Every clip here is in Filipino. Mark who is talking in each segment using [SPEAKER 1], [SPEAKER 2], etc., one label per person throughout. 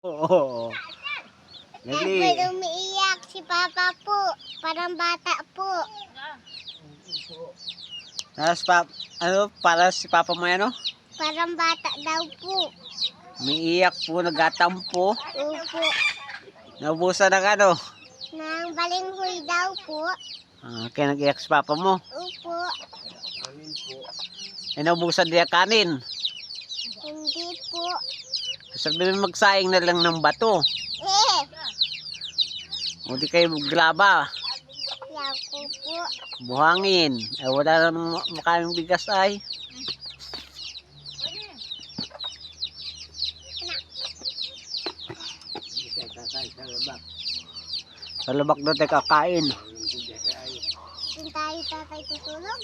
[SPEAKER 1] Oo. Dali.
[SPEAKER 2] Ay, umiiyak si Papa po. Parang bata po.
[SPEAKER 1] Tapos para si Papa mo ano?
[SPEAKER 2] Parang bata daw po.
[SPEAKER 1] Umiiyak po, nagatampo.
[SPEAKER 2] Opo.
[SPEAKER 1] Naubusan ng ano?
[SPEAKER 2] Nang balinghoy daw po.
[SPEAKER 1] Kaya nag-iyak si Papa mo.
[SPEAKER 2] Opo.
[SPEAKER 1] Naubusan din ang kanin.
[SPEAKER 2] Hindi po.
[SPEAKER 1] Sabi mo magsaing na lang ng bato. O di kayo maglaba.
[SPEAKER 2] Yaw ko po.
[SPEAKER 1] Buhangin. Wala nang makaming bigas ay. Sa labak doon tayo kakain.
[SPEAKER 2] Doon tayo tatay tutulog.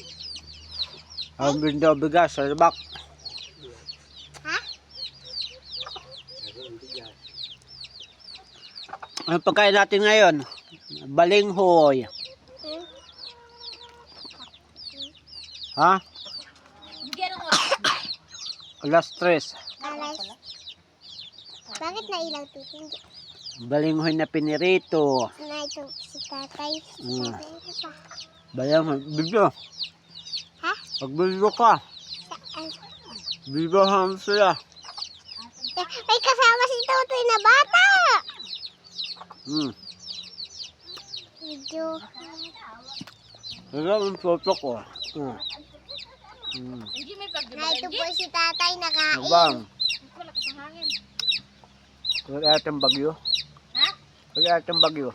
[SPEAKER 1] Ang bindaw bigas sa labak.
[SPEAKER 2] Ha?
[SPEAKER 1] Ang pagkain natin ngayon, balinghoy. Ha? Alas 3.
[SPEAKER 2] Alas. Bakit na ilang titingin?
[SPEAKER 1] Balinghoy na pinirito.
[SPEAKER 2] Na ito si tatay. Tatay ito pa.
[SPEAKER 1] Balinghoy. Bibyo.
[SPEAKER 2] Ha?
[SPEAKER 1] Pagbibyo ka.
[SPEAKER 2] Saan?
[SPEAKER 1] Bibyo ham sila.
[SPEAKER 2] May kasama si Totoy na bata. Medyo.
[SPEAKER 1] Wala ang toto ko.
[SPEAKER 2] Na ito po si tatay nakain.
[SPEAKER 1] Abang. Wala atang bagyo.
[SPEAKER 3] Ha?
[SPEAKER 1] Wala atang bagyo.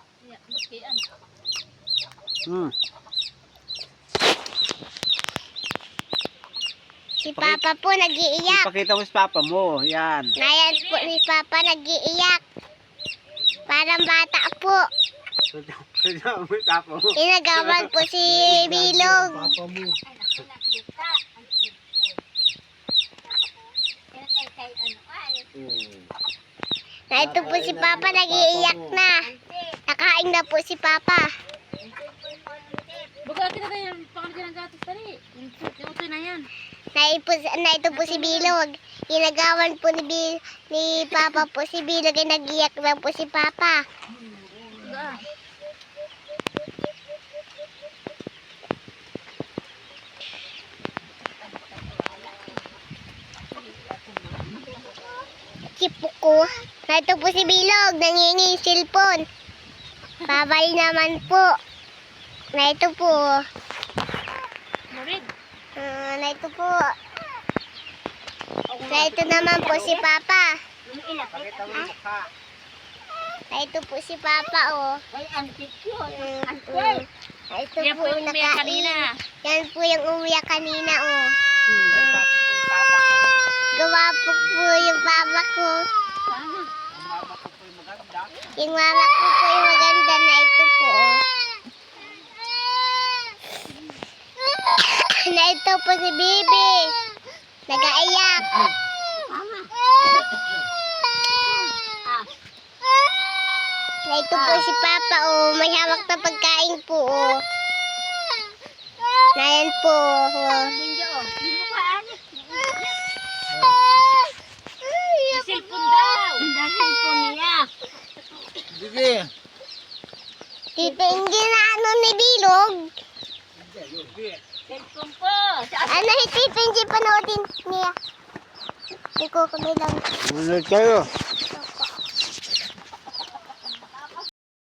[SPEAKER 2] Si Papa po nag-iiyak.
[SPEAKER 1] Ipakita mo sa Papa mo. Yan.
[SPEAKER 2] Nayan po ni Papa nag-iiyak. Parang bata po.
[SPEAKER 1] Kaya mo sa Papa mo.
[SPEAKER 2] Inagawan po si Bilog.
[SPEAKER 1] Papa mo.
[SPEAKER 2] Na ito po si Papa nag-iiyak na. Nakain na po si Papa.
[SPEAKER 3] Bugati na tayo, pangalan ng gatos tali. Ito na yan.
[SPEAKER 2] Na ito po si Bilog. Inagawan po ni Papa po si Bilog. Ay nag-iyak na po si Papa. Kipuko. Na ito po si Bilog. Nangingi yung cellphone. Babay naman po. Na ito po.
[SPEAKER 3] Marid.
[SPEAKER 2] Na ito po. Na ito naman po si Papa.
[SPEAKER 1] Pakita mo yung mukha.
[SPEAKER 2] Na ito po si Papa, oh.
[SPEAKER 3] Ay, antik yun.
[SPEAKER 2] Na ito
[SPEAKER 3] Yan
[SPEAKER 2] po
[SPEAKER 3] po
[SPEAKER 2] yung
[SPEAKER 3] yung umiyak
[SPEAKER 2] nakain.
[SPEAKER 3] kanina.
[SPEAKER 2] Yan po yung umiyak kanina, oh.
[SPEAKER 1] Papa ko.
[SPEAKER 2] Gawa po yung Papa ko.
[SPEAKER 1] Ang mama ko po yung maganda.
[SPEAKER 2] Yung mama ko po yung maganda na ito po, oh. Na ito po si Bibi. Nag-aiyak. Na ito po si Papa, oh. May hawak na pagkain po, oh. Na yan po, oh.
[SPEAKER 3] Hindi mo paan. Cellphone daw. Dahil cellphone niya.
[SPEAKER 1] Sige.
[SPEAKER 2] Titingin na ano ni Bilog.
[SPEAKER 3] Cellphone ko.
[SPEAKER 2] Ano, titingin panoodin niya. Iko kami lang.
[SPEAKER 1] Munod kayo.